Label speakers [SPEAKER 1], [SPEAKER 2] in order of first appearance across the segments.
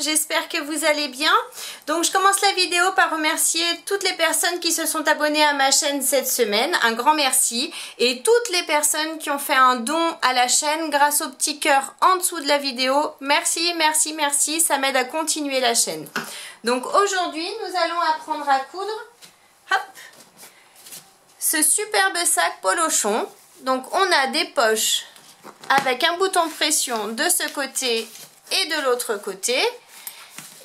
[SPEAKER 1] j'espère que vous allez bien. Donc je commence la vidéo par remercier toutes les personnes qui se sont abonnées à ma chaîne cette semaine, un grand merci, et toutes les personnes qui ont fait un don à la chaîne grâce au petit cœur en dessous de la vidéo. Merci, merci, merci, ça m'aide à continuer la chaîne. Donc aujourd'hui nous allons apprendre à coudre hop, ce superbe sac polochon. Donc on a des poches avec un bouton pression de ce côté et de l'autre côté,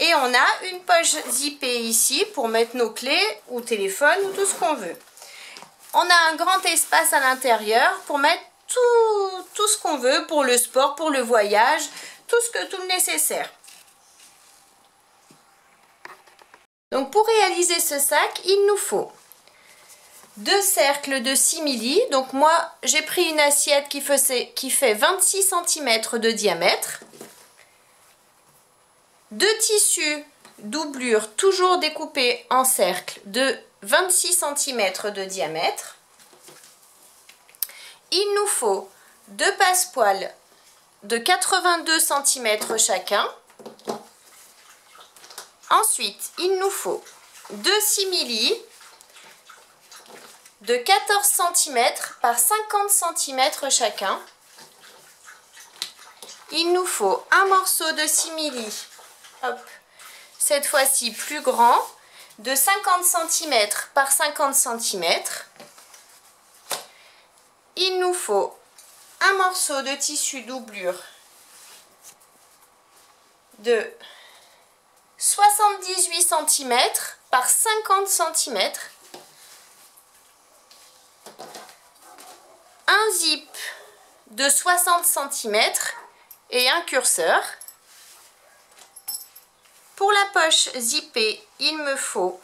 [SPEAKER 1] et on a une poche zippée ici pour mettre nos clés ou téléphone ou tout ce qu'on veut. On a un grand espace à l'intérieur pour mettre tout ce qu'on veut pour le sport, pour le voyage, tout le nécessaire. Donc pour réaliser ce sac, il nous faut 2 cercles de simili. Donc moi j'ai pris une assiette qui fait 26 cm de diamètre. 2 tissus doublure toujours découpés en cercle de 26 cm de diamètre. Il nous faut 2 passepoils de 82 cm chacun. Ensuite, il nous faut 2 simili de 14 cm par 50 cm chacun. Il nous faut un morceau de simili, hop, cette fois-ci plus grand, de 50 cm par 50 cm. Il nous faut un morceau de tissu doublure de 78 cm par 50 cm. Un zip de 60 cm et un curseur. Pour la poche zippée, il me faut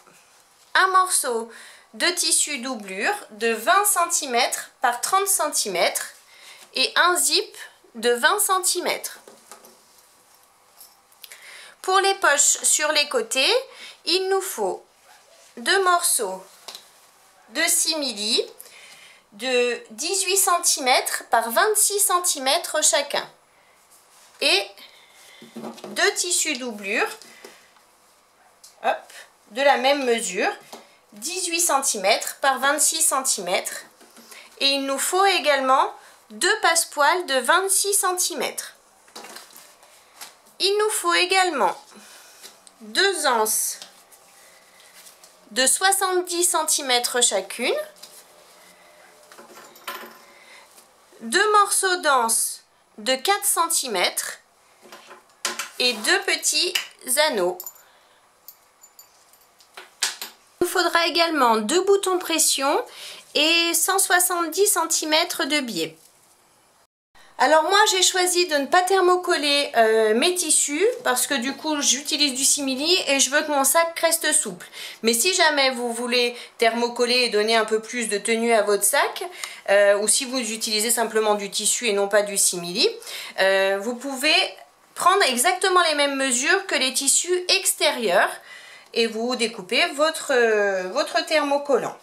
[SPEAKER 1] un morceau de tissu doublure de 20 cm par 30 cm et un zip de 20 cm. Pour les poches sur les côtés, il nous faut 2 morceaux de simili de 18 cm par 26 cm chacun et 2 tissus doublure, hop, de la même mesure, 18 cm par 26 cm, et il nous faut également 2 passepoils de 26 cm. Il nous faut également 2 anses de 70 cm chacune, 2 morceaux d'anse de 4 cm et 2 petits anneaux. Il nous faudra également 2 boutons pression et 170 cm de biais. Alors moi j'ai choisi de ne pas thermocoller mes tissus parce que du coup j'utilise du simili et je veux que mon sac reste souple. Mais si jamais vous voulez thermocoller et donner un peu plus de tenue à votre sac, ou si vous utilisez simplement du tissu et non pas du simili, vous pouvez prendre exactement les mêmes mesures que les tissus extérieurs et vous découpez votre thermocollant.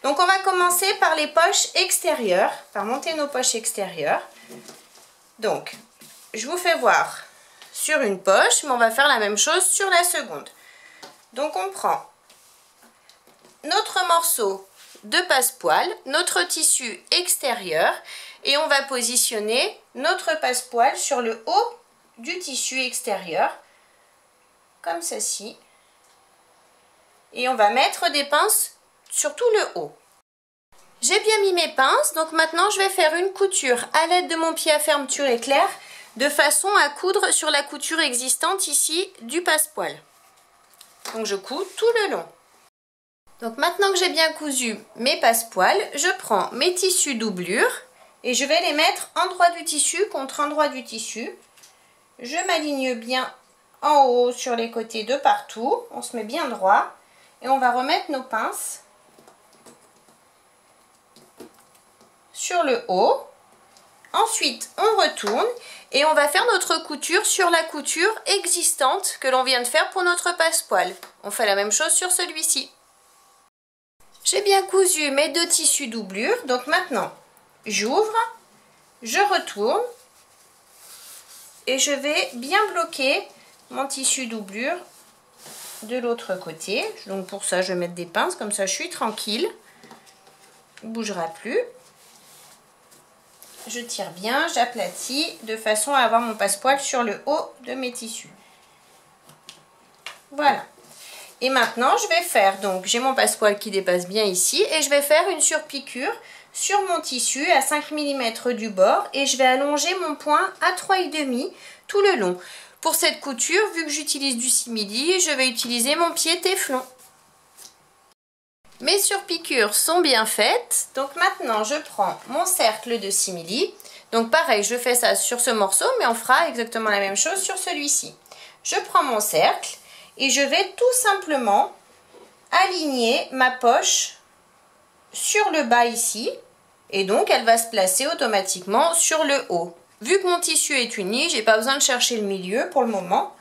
[SPEAKER 1] Donc on va commencer par les poches extérieures, par monter nos poches extérieures. Donc je vous fais voir sur une poche, mais on va faire la même chose sur la seconde. Donc on prend notre morceau de passepoil, notre tissu extérieur, et on va positionner notre passepoil sur le haut du tissu extérieur, comme ceci. Et on va mettre des pinces sur tout le haut. J'ai bien mis mes pinces, donc maintenant je vais faire une couture à l'aide de mon pied à fermeture éclair de façon à coudre sur la couture existante ici du passepoil. Donc je couds tout le long. Donc maintenant que j'ai bien cousu mes passepoils, je prends mes tissus doublure et je vais les mettre endroit du tissu contre endroit du tissu. Je m'aligne bien en haut sur les côtés de partout, on se met bien droit et on va remettre nos pinces sur le haut. Ensuite on retourne et on va faire notre couture sur la couture existante que l'on vient de faire pour notre passepoil. On fait la même chose sur celui-ci. J'ai bien cousu mes 2 tissus doublure, donc maintenant j'ouvre, je retourne et je vais bien bloquer mon tissu doublure de l'autre côté. Donc pour ça, je vais mettre des pinces, comme ça je suis tranquille. Il ne bougera plus. Je tire bien, j'aplatis de façon à avoir mon passepoil sur le haut de mes tissus. Voilà. Et maintenant, je vais faire, donc j'ai mon passepoil qui dépasse bien ici, et je vais faire une surpiqûre sur mon tissu à 5 mm du bord, et je vais allonger mon point à 3,5 tout le long. Pour cette couture, vu que j'utilise du simili, je vais utiliser mon pied téflon. Mes surpiqûres sont bien faites, donc maintenant je prends mon cercle de simili. Donc pareil, je fais ça sur ce morceau, mais on fera exactement la même chose sur celui-ci. Je prends mon cercle et je vais tout simplement aligner ma poche sur le bas ici. Et donc elle va se placer automatiquement sur le haut. Vu que mon tissu est uni, j'ai pas besoin de chercher le milieu pour le moment.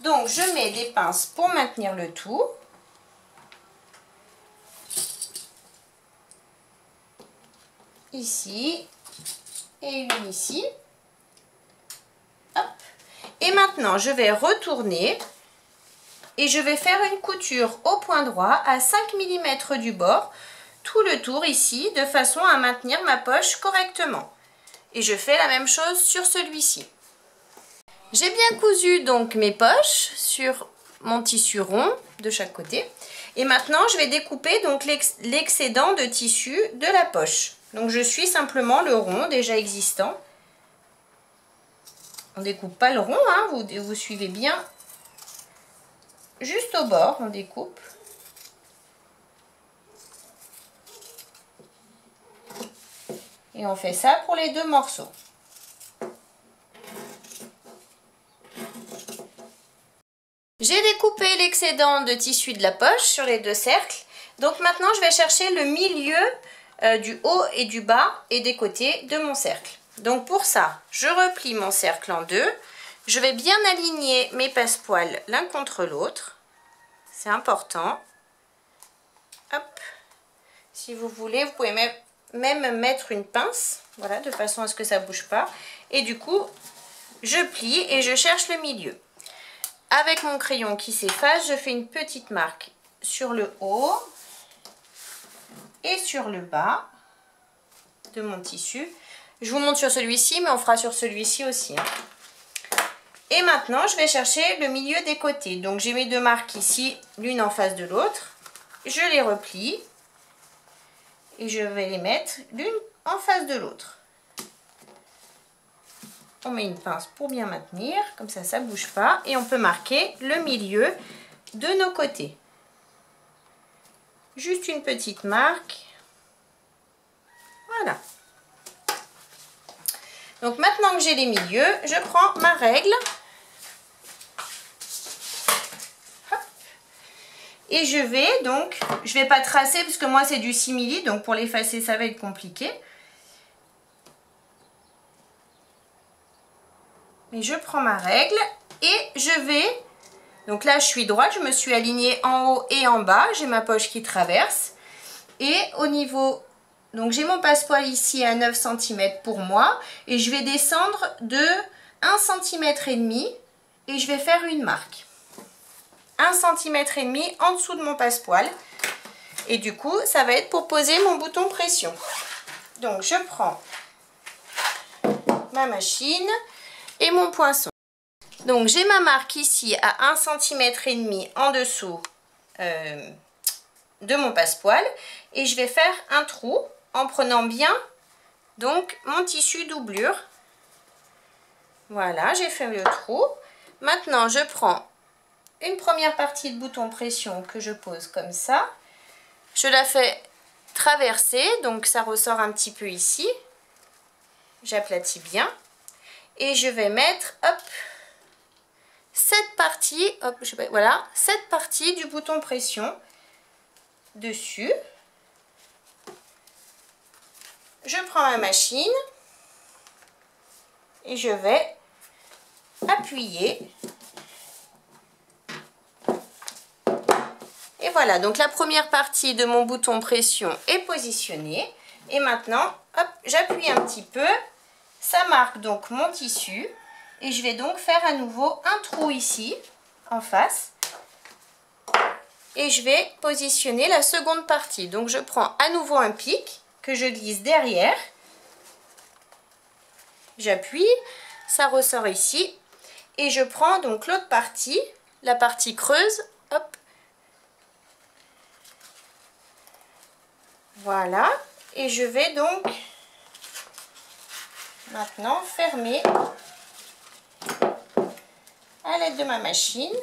[SPEAKER 1] Donc je mets des pinces pour maintenir le tout. Ici et une ici. Hop. Et maintenant je vais retourner et je vais faire une couture au point droit à 5 mm du bord tout le tour ici de façon à maintenir ma poche correctement. Et je fais la même chose sur celui-ci. J'ai bien cousu donc mes poches sur mon tissu rond de chaque côté. Et maintenant je vais découper donc l'excédent de tissu de la poche. Donc je suis simplement le rond déjà existant. On ne découpe pas le rond, hein, vous suivez bien. Juste au bord, on découpe. Et on fait ça pour les deux morceaux. J'ai découpé l'excédent de tissu de la poche sur les deux cercles. Donc maintenant, je vais chercher le milieu du haut et du bas et des côtés de mon cercle. Donc pour ça, je replie mon cercle en deux. Je vais bien aligner mes passepoils l'un contre l'autre. C'est important. Hop. Si vous voulez, vous pouvez même mettre une pince. Voilà, de façon à ce que ça ne bouge pas. Et du coup, je plie et je cherche le milieu. Avec mon crayon qui s'efface, je fais une petite marque sur le haut et sur le bas de mon tissu. Je vous montre sur celui-ci, mais on fera sur celui-ci aussi, hein. Et maintenant, je vais chercher le milieu des côtés. Donc, j'ai mes deux marques ici, l'une en face de l'autre. Je les replie et je vais les mettre l'une en face de l'autre. On met une pince pour bien maintenir, comme ça, ça ne bouge pas. Et on peut marquer le milieu de nos côtés. Juste une petite marque. Voilà. Donc maintenant que j'ai les milieux, je prends ma règle. Hop. Et je vais donc, je ne vais pas tracer parce que moi c'est du simili, donc pour l'effacer ça va être compliqué. Mais je prends ma règle et je vais, donc là je suis droite, je me suis alignée en haut et en bas, j'ai ma poche qui traverse. Et au niveau, donc j'ai mon passepoil ici à 9 cm pour moi et je vais descendre de 1,5 cm et je vais faire une marque. 1,5 cm en dessous de mon passepoil et du coup ça va être pour poser mon bouton pression. Donc je prends ma machine et mon poinçon. Donc j'ai ma marque ici à 1,5 cm en dessous de mon passepoil et je vais faire un trou en prenant bien donc mon tissu doublure. Voilà, j'ai fait le trou. Maintenant je prends une première partie de bouton pression que je pose comme ça. Je la fais traverser, donc ça ressort un petit peu ici. J'aplatis bien. Et je vais mettre, hop, cette partie, hop, voilà, cette partie du bouton pression dessus. Je prends ma machine et je vais appuyer. Et voilà, donc la première partie de mon bouton pression est positionnée. Et maintenant, hop, j'appuie un petit peu. Ça marque donc mon tissu Et je vais donc faire à nouveau un trou ici, en face. Et je vais positionner la seconde partie. Donc je prends à nouveau un pic que je glisse derrière. J'appuie, ça ressort ici. Et je prends donc l'autre partie, la partie creuse. Hop. Voilà. Et je vais donc maintenant fermer à l'aide de ma machine.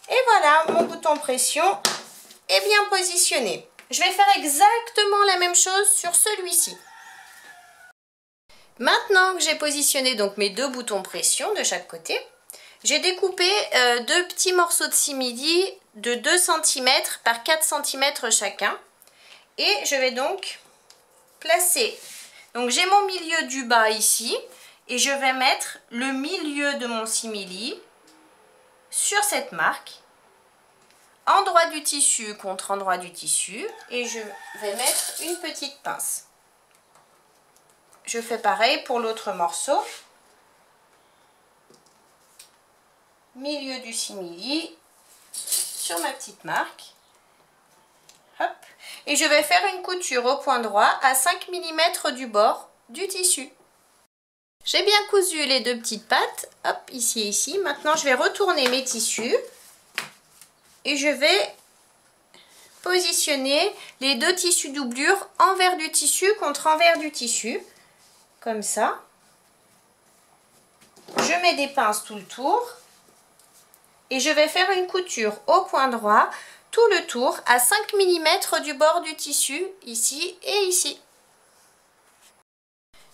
[SPEAKER 1] Et voilà, mon bouton pression est bien positionné. Je vais faire exactement la même chose sur celui-ci. Maintenant que j'ai positionné donc mes deux boutons pression de chaque côté, j'ai découpé deux petits morceaux de simili de 2 cm par 4 cm chacun. Et je vais donc placer, donc j'ai mon milieu du bas ici, et je vais mettre le milieu de mon simili sur cette marque, endroit du tissu contre endroit du tissu, et je vais mettre une petite pince. Je fais pareil pour l'autre morceau. Milieu du simili sur ma petite marque. Hop. Et je vais faire une couture au point droit à 5 mm du bord du tissu. J'ai bien cousu les deux petites pattes, hop, ici et ici. Maintenant, je vais retourner mes tissus et je vais positionner les deux tissus doublure envers du tissu contre envers du tissu, comme ça. Je mets des pinces tout le tour et je vais faire une couture au point droit tout le tour à 5 mm du bord du tissu, ici et ici.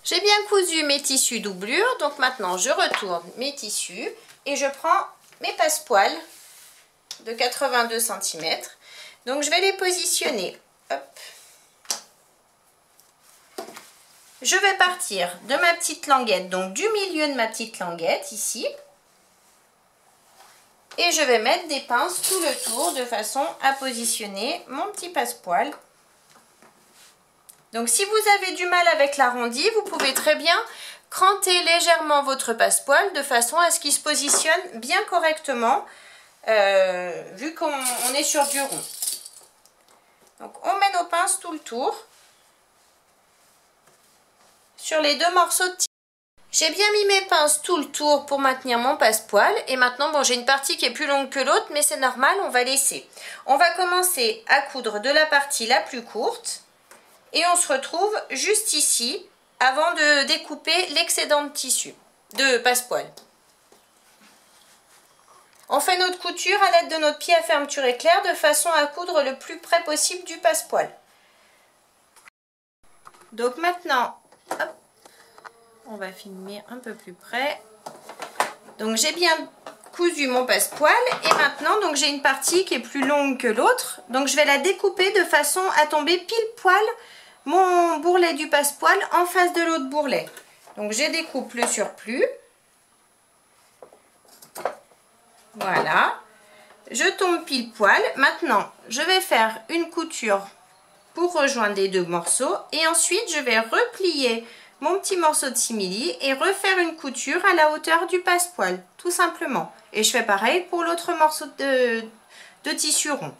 [SPEAKER 1] J'ai bien cousu mes tissus doublure, donc maintenant je retourne mes tissus et je prends mes passepoils de 82 cm. Donc je vais les positionner. Hop. Je vais partir de ma petite languette, donc du milieu de ma petite languette ici. Et je vais mettre des pinces tout le tour de façon à positionner mon petit passepoil. Donc si vous avez du mal avec l'arrondi, vous pouvez très bien cranter légèrement votre passepoil de façon à ce qu'il se positionne bien correctement vu qu'on est sur du rond. Donc on met nos pinces tout le tour sur les deux morceaux de tissu. J'ai bien mis mes pinces tout le tour pour maintenir mon passepoil et maintenant bon, j'ai une partie qui est plus longue que l'autre mais c'est normal, on va laisser. On va commencer à coudre de la partie la plus courte. Et on se retrouve juste ici avant de découper l'excédent de tissu, de passepoil. On fait notre couture à l'aide de notre pied à fermeture éclair de façon à coudre le plus près possible du passepoil. Donc maintenant, hop, on va filmer un peu plus près. Donc j'ai bien cousu mon passepoil et maintenant donc j'ai une partie qui est plus longue que l'autre. Donc je vais la découper de façon à tomber pile poil mon bourrelet du passepoil en face de l'autre bourrelet. Donc je découpe le surplus. Voilà. Je tombe pile poil. Maintenant, je vais faire une couture pour rejoindre les deux morceaux. Et ensuite, je vais replier mon petit morceau de simili et refaire une couture à la hauteur du passepoil. Tout simplement. Et je fais pareil pour l'autre morceau de tissu rond.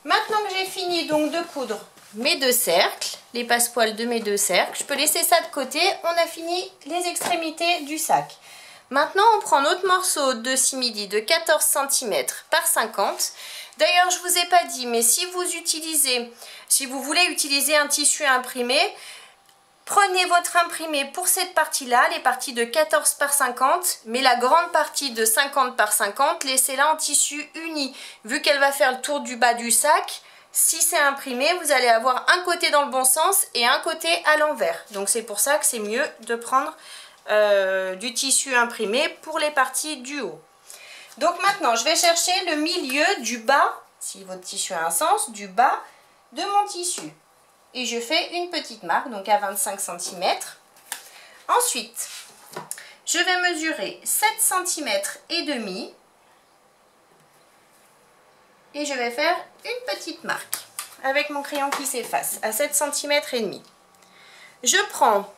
[SPEAKER 1] Maintenant que j'ai fini donc de coudre mes deux cercles, les passepoils de mes deux cercles, je peux laisser ça de côté. On a fini les extrémités du sac. Maintenant, on prend notre morceau de simili de 14 cm par 50. D'ailleurs, je ne vous ai pas dit, mais si vous voulez utiliser un tissu imprimé, prenez votre imprimé pour cette partie-là, les parties de 14 par 50, mais la grande partie de 50 par 50, laissez-la en tissu uni. Vu qu'elle va faire le tour du bas du sac, Si c'est imprimé, vous allez avoir un côté dans le bon sens et un côté à l'envers. Donc c'est pour ça que c'est mieux de prendre du tissu imprimé pour les parties du haut. Donc maintenant, je vais chercher le milieu du bas, si votre tissu a un sens, du bas de mon tissu. Et je fais une petite marque, donc à 25 cm. Ensuite, je vais mesurer 7 cm et demi. Et je vais faire une petite marque avec mon crayon qui s'efface à 7 cm et demi. Je prends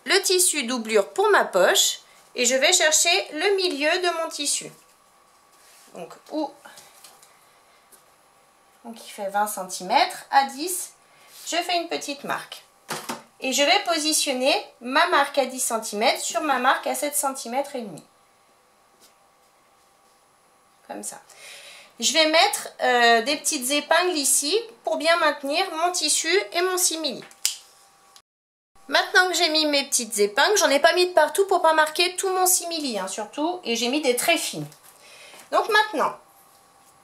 [SPEAKER 1] le tissu doublure pour ma poche et je vais chercher le milieu de mon tissu. Donc il fait 20 cm à 10, je fais une petite marque. Et je vais positionner ma marque à 10 cm sur ma marque à 7 cm et demi. Comme ça. Je vais mettre des petites épingles ici pour bien maintenir mon tissu et mon simili. Maintenant que j'ai mis mes petites épingles, j'en ai pas mis de partout pour pas marquer tout mon simili, hein, surtout, et j'ai mis des très fines. Donc maintenant,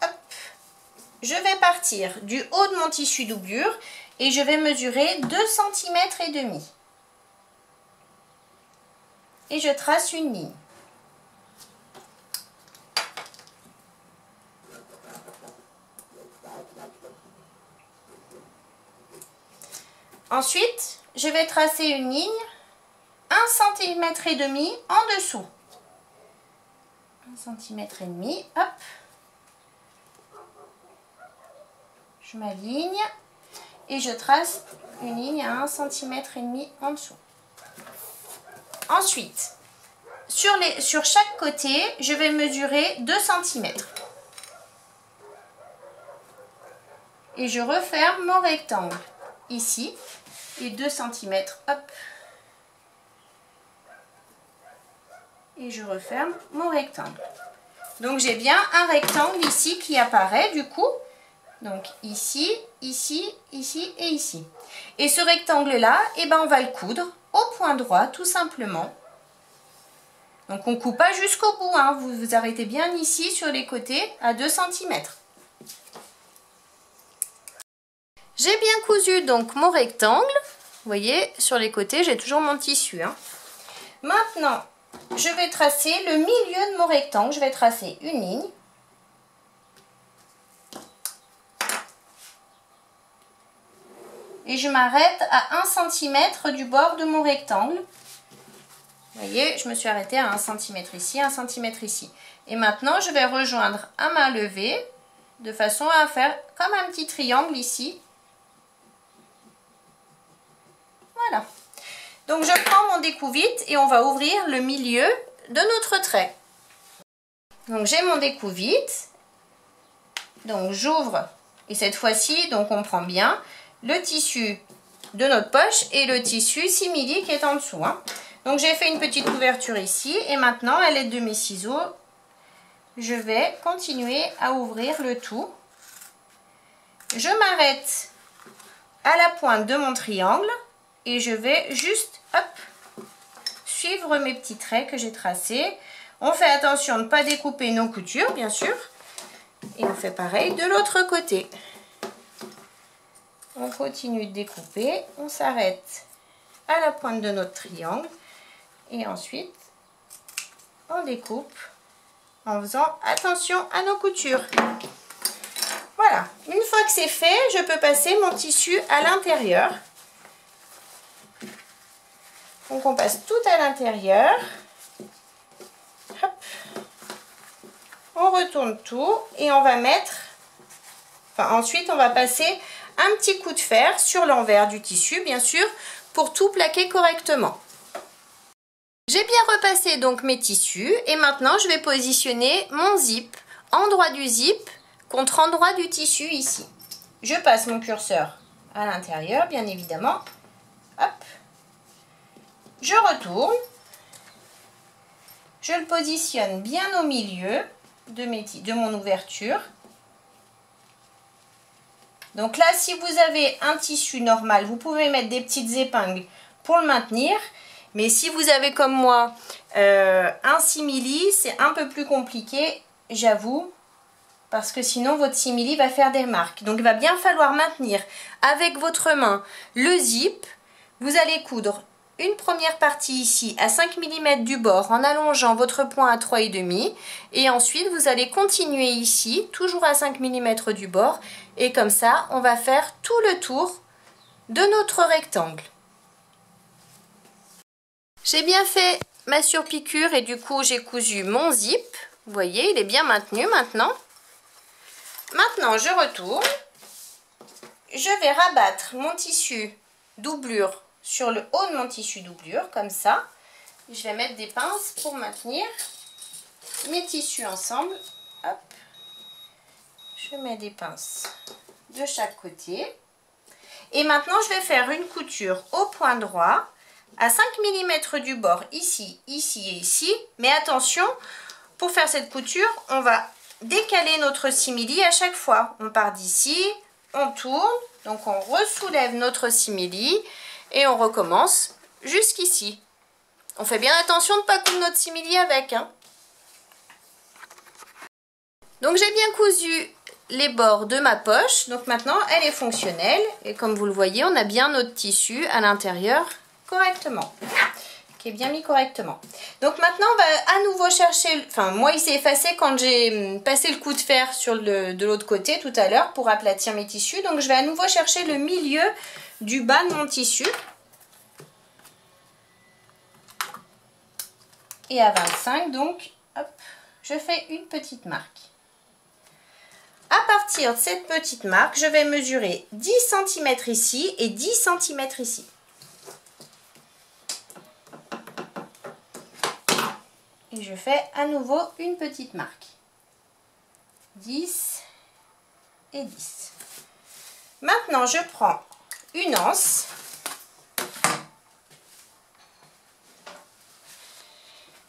[SPEAKER 1] hop, je vais partir du haut de mon tissu doublure et je vais mesurer 2 cm et demi. Et je trace une ligne. Ensuite, je vais tracer une ligne 1 cm et demi en dessous. 1 cm et demi, hop. Je m'aligne et je trace une ligne à 1 cm et demi en dessous. Ensuite, sur chaque côté, je vais mesurer 2 cm. Et je referme mon rectangle ici. Et 2 cm, hop. Et je referme mon rectangle. Donc j'ai bien un rectangle ici qui apparaît du coup. Donc ici, ici, ici et ici. Et ce rectangle-là, eh ben, on va le coudre au point droit tout simplement. Donc on ne coupe pas jusqu'au bout, hein. Vous vous arrêtez bien ici sur les côtés à 2 cm. J'ai bien cousu donc mon rectangle. Vous voyez, sur les côtés, j'ai toujours mon tissu, hein. Maintenant, je vais tracer le milieu de mon rectangle. Je vais tracer une ligne. Et je m'arrête à 1 cm du bord de mon rectangle. Vous voyez, je me suis arrêtée à 1 cm ici, 1 cm ici. Et maintenant, je vais rejoindre à main levée de façon à faire comme un petit triangle ici. Voilà. Donc je prends mon découvite et on va ouvrir le milieu de notre trait. Donc j'ai mon découvite. Donc j'ouvre et cette fois-ci, donc on prend bien le tissu de notre poche et le tissu simili qui est en dessous, hein. Donc j'ai fait une petite ouverture ici et maintenant à l'aide de mes ciseaux, je vais continuer à ouvrir le tout. Je m'arrête à la pointe de mon triangle. Et je vais juste, hop, suivre mes petits traits que j'ai tracés. On fait attention de ne pas découper nos coutures, bien sûr. Et on fait pareil de l'autre côté. On continue de découper. On s'arrête à la pointe de notre triangle. Et ensuite, on découpe en faisant attention à nos coutures. Voilà. Une fois que c'est fait, je peux passer mon tissu à l'intérieur. Donc on passe tout à l'intérieur. On retourne tout et on va mettre, ensuite on va passer un petit coup de fer sur l'envers du tissu, bien sûr, pour tout plaquer correctement. J'ai bien repassé donc mes tissus et maintenant je vais positionner mon zip, endroit du zip contre endroit du tissu ici. Je passe mon curseur à l'intérieur, bien évidemment. Hop. Je retourne, je le positionne bien au milieu de mon ouverture. Donc là, si vous avez un tissu normal, vous pouvez mettre des petites épingles pour le maintenir. Mais si vous avez comme moi un simili, c'est un peu plus compliqué, j'avoue. parce que sinon votre simili va faire des marques. Donc il va bien falloir maintenir avec votre main le zip. Vous allez coudre une première partie ici à 5 mm du bord en allongeant votre point à 3,5 et ensuite vous allez continuer ici toujours à 5 mm du bord et comme ça on va faire tout le tour de notre rectangle. J'ai bien fait ma surpiqûre et du coup j'ai cousu mon zip. Vous voyez, il est bien maintenu maintenant. Maintenant je retourne. Je vais rabattre mon tissu doublure sur le haut de mon tissu doublure, comme ça. Je vais mettre des pinces pour maintenir mes tissus ensemble. Hop. Je mets des pinces de chaque côté. Et maintenant, je vais faire une couture au point droit, à 5 mm du bord, ici, ici et ici. Mais attention, pour faire cette couture, on va décaler notre simili à chaque fois. On part d'ici, on tourne, donc on ressoulève notre simili. Et on recommence jusqu'ici. On fait bien attention de ne pas coudre notre simili avec. Hein. Donc j'ai bien cousu les bords de ma poche. Donc maintenant elle est fonctionnelle. Et comme vous le voyez, on a bien notre tissu à l'intérieur correctement. Qui est bien mis correctement. Donc maintenant on va à nouveau chercher... Enfin moi il s'est effacé quand j'ai passé le coup de fer sur de l'autre côté tout à l'heure pour aplatir mes tissus. Donc je vais à nouveau chercher le milieu du bas de mon tissu et à 25 donc hop, je fais une petite marque. À partir de cette petite marque je vais mesurer 10 cm ici et 10 cm ici. Et je fais à nouveau une petite marque. 10 et 10. Maintenant je prends une anse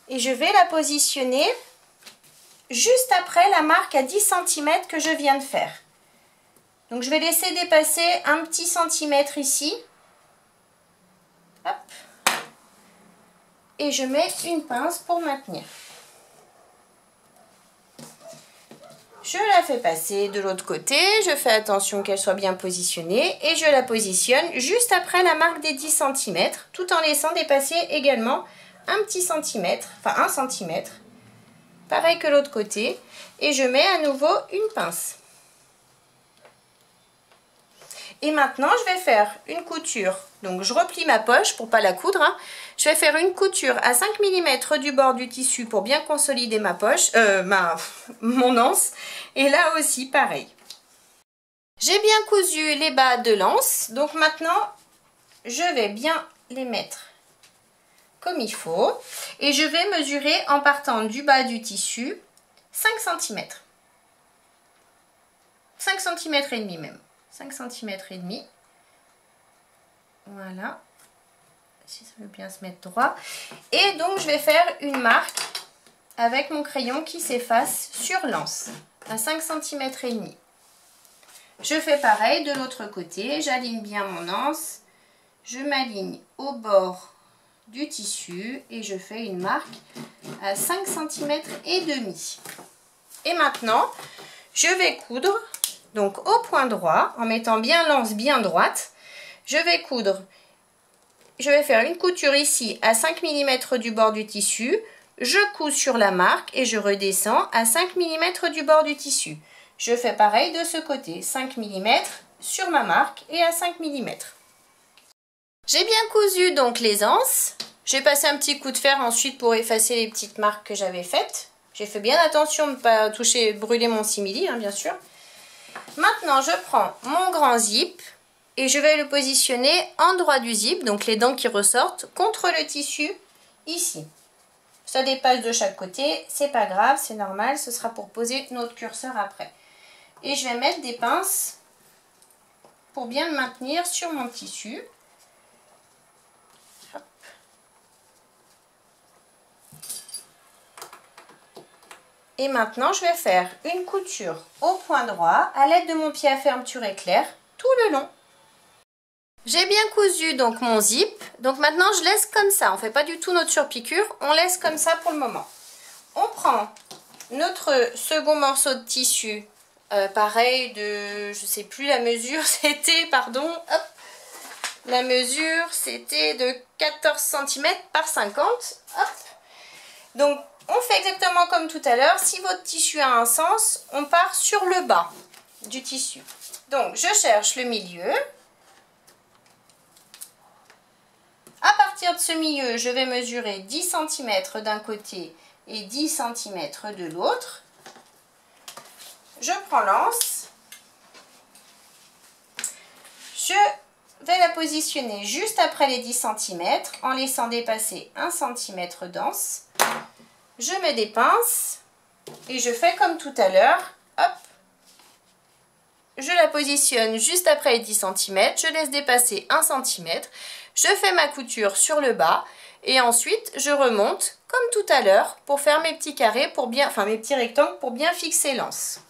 [SPEAKER 1] et je vais la positionner juste après la marque à 10 cm que je viens de faire. Donc je vais laisser dépasser un petit centimètre ici. Hop. Et je mets une pince pour maintenir. Je la fais passer de l'autre côté, je fais attention qu'elle soit bien positionnée et je la positionne juste après la marque des 10 cm tout en laissant dépasser également un petit centimètre, enfin 1 cm, pareil que l'autre côté et je mets à nouveau une pince. Et maintenant je vais faire une couture, donc je replie ma poche pour pas la coudre, hein. Je vais faire une couture à 5 mm du bord du tissu pour bien consolider ma poche, mon anse. Et là aussi pareil. J'ai bien cousu les bas de l'anse, donc maintenant je vais bien les mettre comme il faut. Et je vais mesurer en partant du bas du tissu 5 cm. 5 cm et demi même. 5 cm et demi. Voilà. Si ça veut bien se mettre droit. Et donc je vais faire une marque avec mon crayon qui s'efface sur l'anse à 5 cm et demi. Je fais pareil de l'autre côté, j'aligne bien mon anse, je m'aligne au bord du tissu et je fais une marque à 5 cm et demi. Et maintenant, je vais coudre donc au point droit en mettant bien l'anse bien droite. Je vais coudre. Je vais faire une couture ici à 5 mm du bord du tissu, je couds sur la marque et je redescends à 5 mm du bord du tissu. Je fais pareil de ce côté, 5 mm sur ma marque et à 5 mm. J'ai bien cousu donc les anses, j'ai passé un petit coup de fer ensuite pour effacer les petites marques que j'avais faites. J'ai fait bien attention de ne pas toucher, brûler mon simili, hein, bien sûr. Maintenant je prends mon grand zip. Et je vais le positionner en droit du zip, donc les dents qui ressortent, contre le tissu, ici. Ça dépasse de chaque côté, c'est pas grave, c'est normal, ce sera pour poser notre curseur après. Et je vais mettre des pinces pour bien le maintenir sur mon tissu. Hop. Et maintenant, je vais faire une couture au point droit à l'aide de mon pied à fermeture éclair tout le long. J'ai bien cousu donc mon zip, donc maintenant je laisse comme ça, on ne fait pas du tout notre surpiqûre, on laisse comme ça pour le moment. On prend notre second morceau de tissu, pareil de, je sais plus la mesure, c'était, pardon, hop, la mesure c'était de 14 cm par 50, hop. Donc on fait exactement comme tout à l'heure. Si votre tissu a un sens, on part sur le bas du tissu. Donc je cherche le milieu. À partir de ce milieu, je vais mesurer 10 cm d'un côté et 10 cm de l'autre. Je prends l'anse. Je vais la positionner juste après les 10 cm en laissant dépasser 1 cm d'anse. Je mets des pinces et je fais comme tout à l'heure. Hop. Je la positionne juste après les 10 cm. Je laisse dépasser 1 cm. Je fais ma couture sur le bas et ensuite je remonte comme tout à l'heure pour faire mes petits carrés, pour bien, enfin mes petits rectangles pour bien fixer l'anse.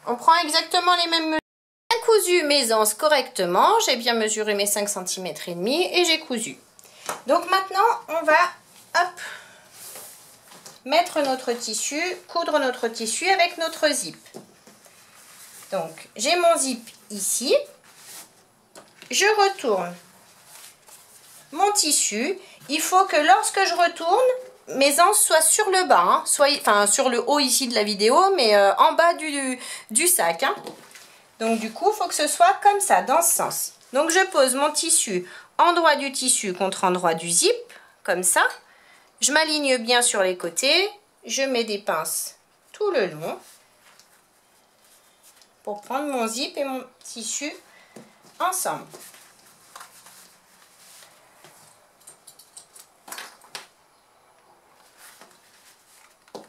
[SPEAKER 1] On prend exactement les mêmes mesures. J'ai cousu mes anses correctement. J'ai bien mesuré mes 5 cm et demi et j'ai cousu. Donc maintenant on va hop, mettre notre tissu, coudre notre tissu avec notre zip. Donc j'ai mon zip ici, je retourne mon tissu. Il faut que lorsque je retourne, mes anses soient sur le bas, hein, enfin sur le haut ici de la vidéo, mais en bas du sac. Hein. Donc du coup, il faut que ce soit comme ça, dans ce sens. Donc je pose mon tissu endroit du tissu contre endroit du zip, comme ça. Je m'aligne bien sur les côtés, je mets des pinces tout le long pour prendre mon zip et mon tissu ensemble.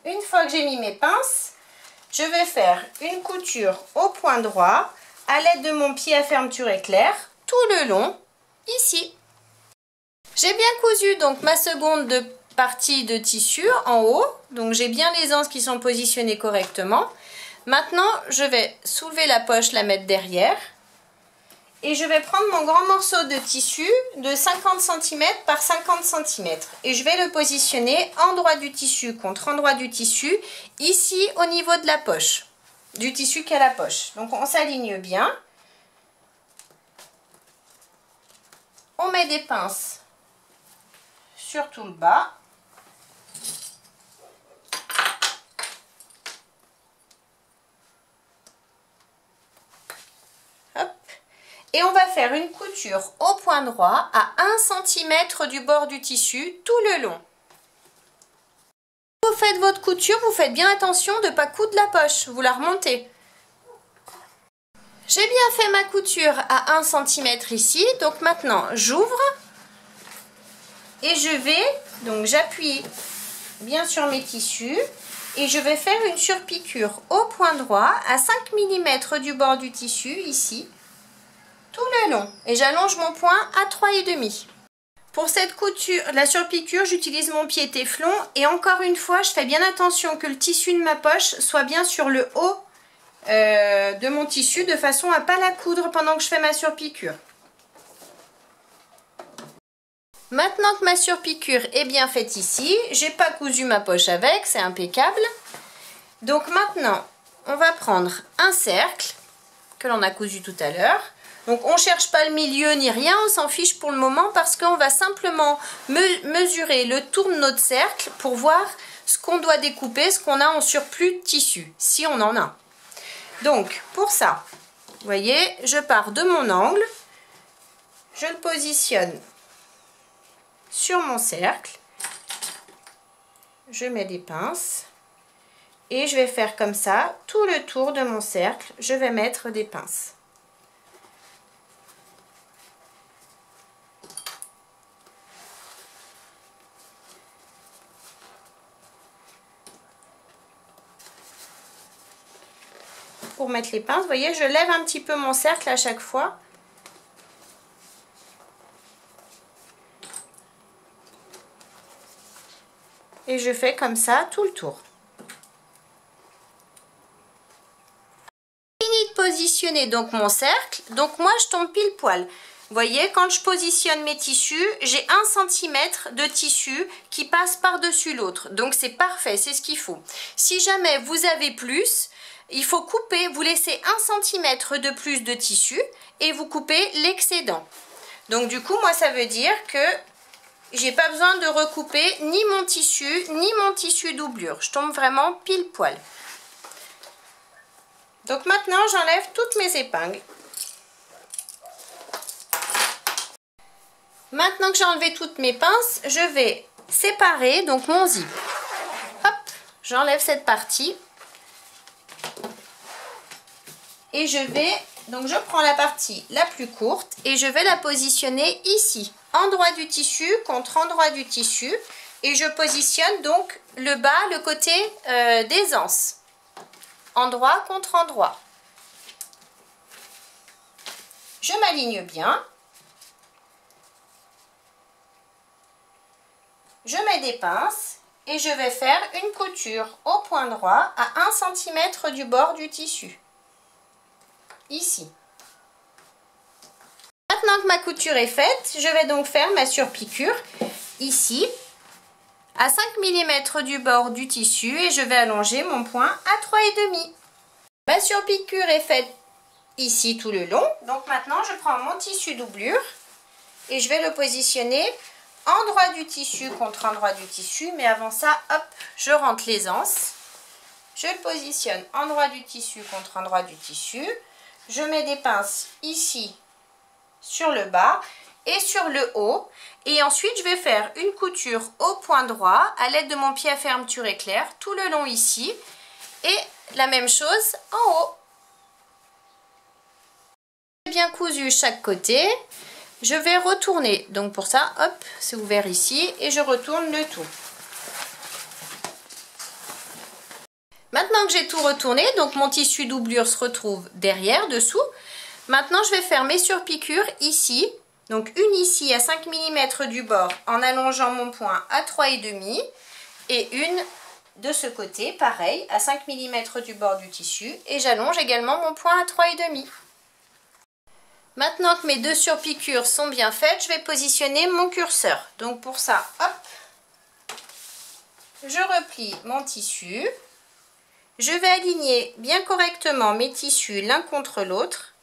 [SPEAKER 1] Une fois que j'ai mis mes pinces, je vais faire une couture au point droit à l'aide de mon pied à fermeture éclair tout le long ici. J'ai bien cousu donc ma seconde partie de tissu en haut, donc j'ai bien les anses qui sont positionnées correctement. Maintenant je vais soulever la poche, la mettre derrière et je vais prendre mon grand morceau de tissu de 50 cm par 50 cm et je vais le positionner endroit du tissu contre endroit du tissu, ici au niveau de la poche, du tissu qui a la poche. Donc on s'aligne bien, on met des pinces sur tout le bas. Et on va faire une couture au point droit à 1 cm du bord du tissu tout le long. Vous faites votre couture, vous faites bien attention de ne pas coudre la poche, vous la remontez. J'ai bien fait ma couture à 1 cm ici, donc maintenant j'ouvre et je vais, donc j'appuie bien sur mes tissus et je vais faire une surpiqûre au point droit à 5 mm du bord du tissu ici. Tout le long et j'allonge mon point à 3,5. Pour cette couture, la surpiqûre, j'utilise mon pied téflon et encore une fois, je fais bien attention que le tissu de ma poche soit bien sur le haut de mon tissu de façon à ne pas la coudre pendant que je fais ma surpiqûre. Maintenant que ma surpiqûre est bien faite ici, j'ai pas cousu ma poche avec, c'est impeccable. Donc maintenant, on va prendre un cercle que l'on a cousu tout à l'heure. Donc on ne cherche pas le milieu ni rien, on s'en fiche pour le moment parce qu'on va simplement mesurer le tour de notre cercle pour voir ce qu'on doit découper, ce qu'on a en surplus de tissu, si on en a. Donc pour ça, vous voyez, je pars de mon angle, je le positionne sur mon cercle, je mets des pinces et je vais faire comme ça, tout le tour de mon cercle, je vais mettre des pinces. Pour mettre les pinces, vous voyez, je lève un petit peu mon cercle à chaque fois. Et je fais comme ça tout le tour. Fini de positionner donc mon cercle. Donc moi je tombe pile poil. Vous voyez, quand je positionne mes tissus, j'ai 1 cm de tissu qui passe par-dessus l'autre. Donc c'est parfait, c'est ce qu'il faut. Si jamais vous avez plus, il faut couper, vous laissez 1 cm de plus de tissu et vous coupez l'excédent. Donc du coup, moi ça veut dire que j'ai pas besoin de recouper ni mon tissu doublure. Je tombe vraiment pile poil. Donc maintenant, j'enlève toutes mes épingles. Maintenant que j'ai enlevé toutes mes pinces, je vais séparer donc mon zip. Hop, j'enlève cette partie. Et je prends la partie la plus courte et je vais la positionner ici. Endroit du tissu contre endroit du tissu. Et je positionne donc le bas, le côté des anses. Endroit contre endroit. Je m'aligne bien. Je mets des pinces et je vais faire une couture au point droit à 1 cm du bord du tissu. Ici. Maintenant que ma couture est faite, je vais donc faire ma surpiqûre ici à 5 mm du bord du tissu et je vais allonger mon point à 3,5. Ma surpiqûre est faite ici tout le long. Donc maintenant je prends mon tissu doublure et je vais le positionner endroit du tissu contre endroit du tissu, mais avant ça, hop, je rentre les anses. Je le positionne endroit du tissu contre endroit du tissu. Je mets des pinces ici sur le bas et sur le haut. Et ensuite, je vais faire une couture au point droit à l'aide de mon pied à fermeture éclair tout le long ici. Et la même chose en haut. J'ai bien cousu chaque côté. Je vais retourner, donc pour ça, hop, c'est ouvert ici, et je retourne le tout. Maintenant que j'ai tout retourné, donc mon tissu doublure se retrouve derrière, dessous. Maintenant, je vais faire mes surpiqûres ici, donc une ici à 5 mm du bord en allongeant mon point à 3,5 et une de ce côté, pareil, à 5 mm du bord du tissu, et j'allonge également mon point à 3,5. Maintenant que mes deux surpiqûres sont bien faites, je vais positionner mon curseur. Donc pour ça, hop, je replie mon tissu. Je vais aligner bien correctement mes tissus l'un contre l'autre.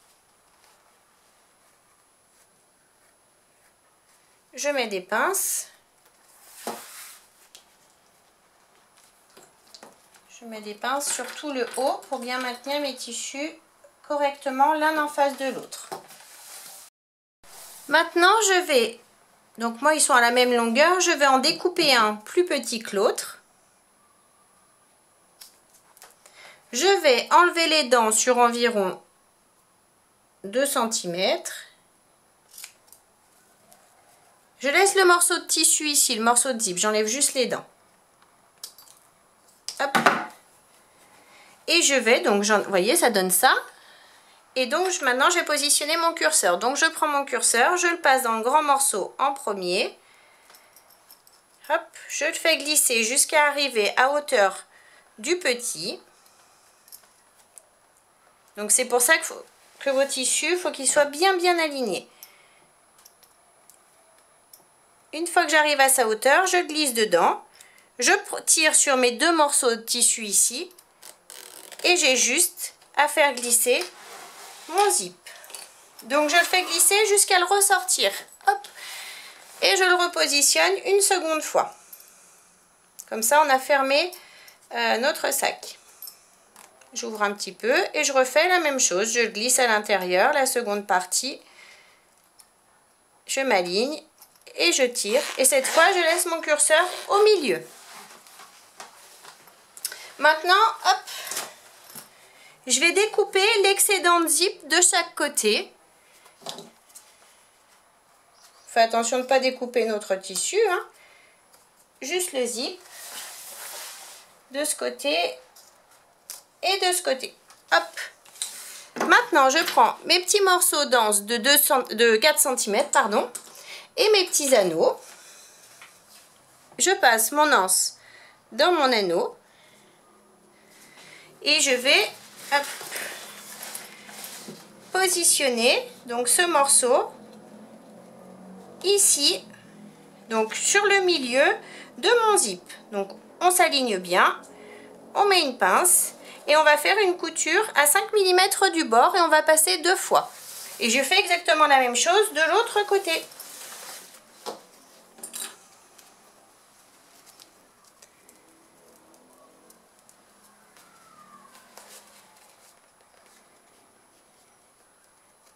[SPEAKER 1] Je mets des pinces. Je mets des pinces sur tout le haut pour bien maintenir mes tissus correctement l'un en face de l'autre. Maintenant, je vais, donc moi ils sont à la même longueur, je vais en découper un plus petit que l'autre. Je vais enlever les dents sur environ 2 cm. Je laisse le morceau de tissu ici, le morceau de zip, j'enlève juste les dents. Hop. Et je vais, donc vous voyez, ça donne ça. Et donc maintenant je vais positionner mon curseur. Donc je prends mon curseur, je le passe dans le grand morceau en premier. Hop, je le fais glisser jusqu'à arriver à hauteur du petit. Donc c'est pour ça que vos tissus, il faut qu'ils soient bien alignés. Une fois que j'arrive à sa hauteur, je glisse dedans. Je tire sur mes deux morceaux de tissu ici. Et j'ai juste à faire glisser mon zip. Donc je le fais glisser jusqu'à le ressortir. Hop. Et je le repositionne une seconde fois. Comme ça, on a fermé notre sac. J'ouvre un petit peu et je refais la même chose. Je glisse à l'intérieur, la seconde partie. Je m'aligne et je tire. Et cette fois, je laisse mon curseur au milieu. Maintenant, hop, je vais découper l'excédent de zip de chaque côté. Fais attention de ne pas découper notre tissu, hein. Juste le zip de ce côté et de ce côté. Hop. Maintenant, je prends mes petits morceaux d'anse de 4 cm, pardon, et mes petits anneaux. Je passe mon anse dans mon anneau et je vais hop, positionner donc ce morceau ici, donc sur le milieu de mon zip. Donc on s'aligne bien, on met une pince et on va faire une couture à 5 mm du bord et on va passer 2 fois. Et je fais exactement la même chose de l'autre côté.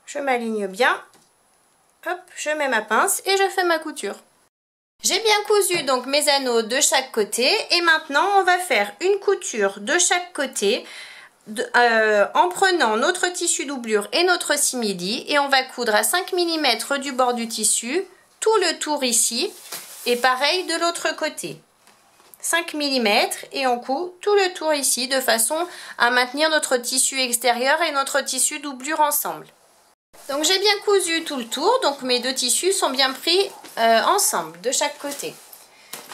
[SPEAKER 1] Je m'aligne bien, hop, je mets ma pince et je fais ma couture. J'ai bien cousu donc mes anneaux de chaque côté et maintenant on va faire une couture de chaque côté en prenant notre tissu doublure et notre simili et on va coudre à 5 mm du bord du tissu tout le tour ici et pareil de l'autre côté. 5 mm et on coud tout le tour ici de façon à maintenir notre tissu extérieur et notre tissu doublure ensemble. Donc j'ai bien cousu tout le tour, donc mes deux tissus sont bien pris ensemble de chaque côté.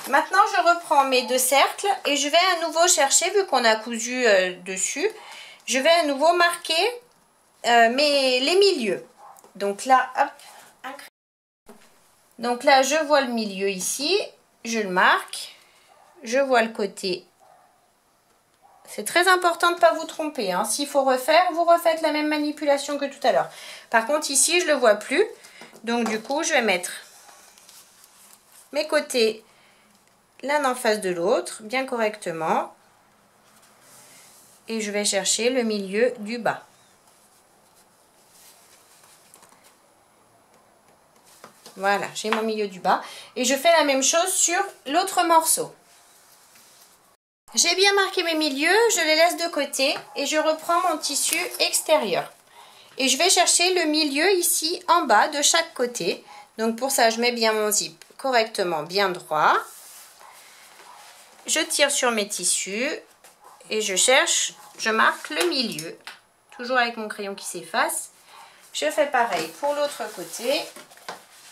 [SPEAKER 1] Maintenant je reprends mes deux cercles et je vais à nouveau chercher, vu qu'on a cousu dessus, je vais à nouveau marquer les milieux. Donc là, hop, donc là je vois le milieu ici, je le marque, je vois le côté. C'est très important de ne pas vous tromper, hein. S'il faut refaire, vous refaites la même manipulation que tout à l'heure. Par contre, ici, je ne le vois plus. Donc, du coup, je vais mettre mes côtés l'un en face de l'autre, bien correctement. Et je vais chercher le milieu du bas. Voilà, j'ai mon milieu du bas. Et je fais la même chose sur l'autre morceau. J'ai bien marqué mes milieux, je les laisse de côté et je reprends mon tissu extérieur. Et je vais chercher le milieu ici en bas de chaque côté. Donc pour ça, je mets bien mon zip correctement bien droit. Je tire sur mes tissus et je cherche, je marque le milieu. Toujours avec mon crayon qui s'efface. Je fais pareil pour l'autre côté.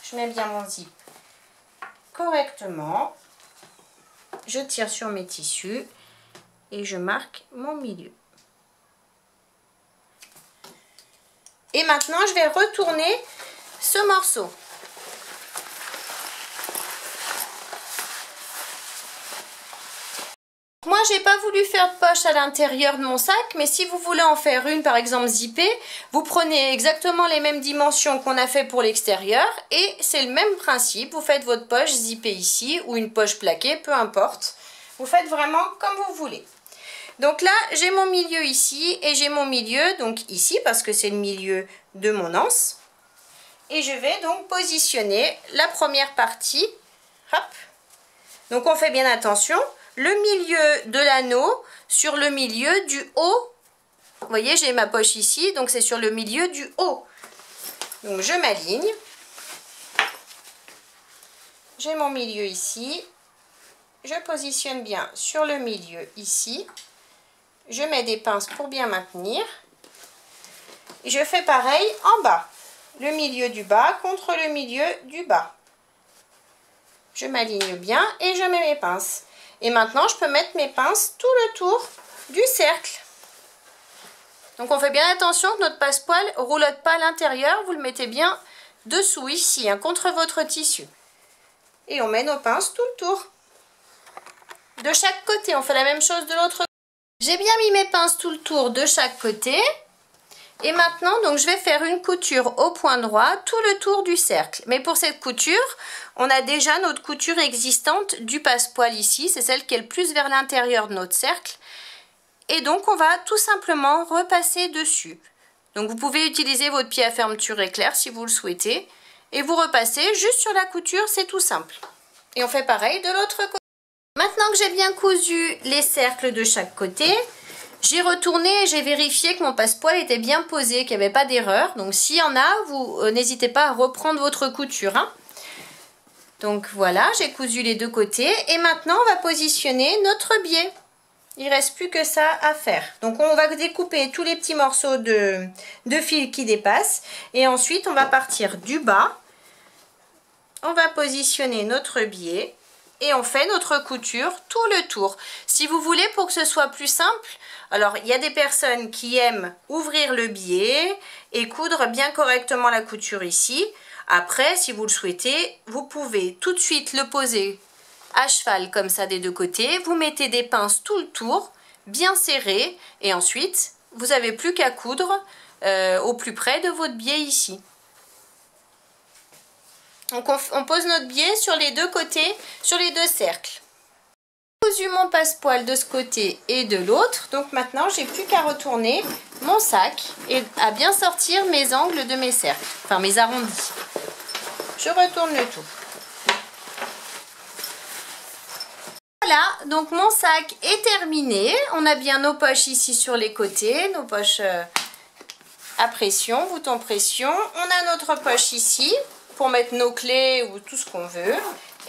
[SPEAKER 1] Je mets bien mon zip correctement. Je tire sur mes tissus et je marque mon milieu. Et maintenant, je vais retourner ce morceau. Moi, j'ai pas voulu faire de poche à l'intérieur de mon sac, mais si vous voulez en faire une, par exemple zippée, vous prenez exactement les mêmes dimensions qu'on a fait pour l'extérieur et c'est le même principe. Vous faites votre poche zippée ici ou une poche plaquée, peu importe. Vous faites vraiment comme vous voulez. Donc là, j'ai mon milieu ici et j'ai mon milieu donc ici parce que c'est le milieu de mon anse. Et je vais donc positionner la première partie. Hop. Donc on fait bien attention. Le milieu de l'anneau sur le milieu du haut. Vous voyez, j'ai ma poche ici, donc c'est sur le milieu du haut. Donc je m'aligne. J'ai mon milieu ici. Je positionne bien sur le milieu ici. Je mets des pinces pour bien maintenir. Et je fais pareil en bas. Le milieu du bas contre le milieu du bas. Je m'aligne bien et je mets mes pinces. Et maintenant, je peux mettre mes pinces tout le tour du cercle. Donc, on fait bien attention que notre passepoil ne roulotte pas à l'intérieur. Vous le mettez bien dessous, ici, hein, contre votre tissu. Et on met nos pinces tout le tour. De chaque côté, on fait la même chose de l'autre côté. J'ai bien mis mes pinces tout le tour de chaque côté. Et maintenant, donc, je vais faire une couture au point droit tout le tour du cercle. Mais pour cette couture, on a déjà notre couture existante du passepoil ici. C'est celle qui est le plus vers l'intérieur de notre cercle. Et donc, on va tout simplement repasser dessus. Donc, vous pouvez utiliser votre pied à fermeture éclair si vous le souhaitez. Et vous repassez juste sur la couture, c'est tout simple. Et on fait pareil de l'autre côté. Maintenant que j'ai bien cousu les cercles de chaque côté, j'ai retourné et j'ai vérifié que mon passepoil était bien posé, qu'il n'y avait pas d'erreur. Donc s'il y en a, vous n'hésitez pas à reprendre votre couture, hein. Donc voilà, j'ai cousu les deux côtés. Et maintenant, on va positionner notre biais. Il ne reste plus que ça à faire. Donc on va découper tous les petits morceaux de fil qui dépassent. Et ensuite, on va partir du bas. On va positionner notre biais. Et on fait notre couture tout le tour. Si vous voulez, pour que ce soit plus simple, alors il y a des personnes qui aiment ouvrir le biais et coudre bien correctement la couture ici. Après, si vous le souhaitez, vous pouvez tout de suite le poser à cheval comme ça des deux côtés. Vous mettez des pinces tout le tour, bien serrées, et ensuite, vous n'avez plus qu'à coudre au plus près de votre biais ici. Donc on pose notre biais sur les deux côtés, sur les deux cercles. J'ai cousu mon passepoil de ce côté et de l'autre, donc maintenant j'ai plus qu'à retourner mon sac et à bien sortir mes angles de mes cercles, enfin mes arrondis. Je retourne le tout. Voilà, donc mon sac est terminé. On a bien nos poches ici sur les côtés, nos poches à pression, bouton pression. On a notre poche ici pour mettre nos clés ou tout ce qu'on veut.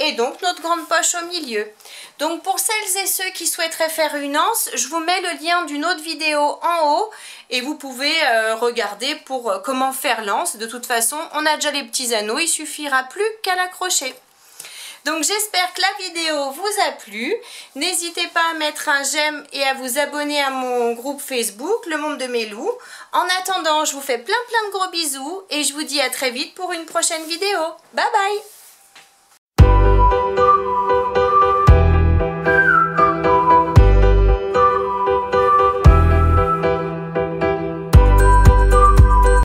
[SPEAKER 1] Et donc notre grande poche au milieu. Donc pour celles et ceux qui souhaiteraient faire une anse, je vous mets le lien d'une autre vidéo en haut. Et vous pouvez regarder pour comment faire l'anse. De toute façon, on a déjà les petits anneaux, il suffira plus qu'à l'accrocher. Donc j'espère que la vidéo vous a plu. N'hésitez pas à mettre un j'aime et à vous abonner à mon groupe Facebook, Le Monde de Mélou. En attendant, je vous fais plein de gros bisous et je vous dis à très vite pour une prochaine vidéo. Bye bye!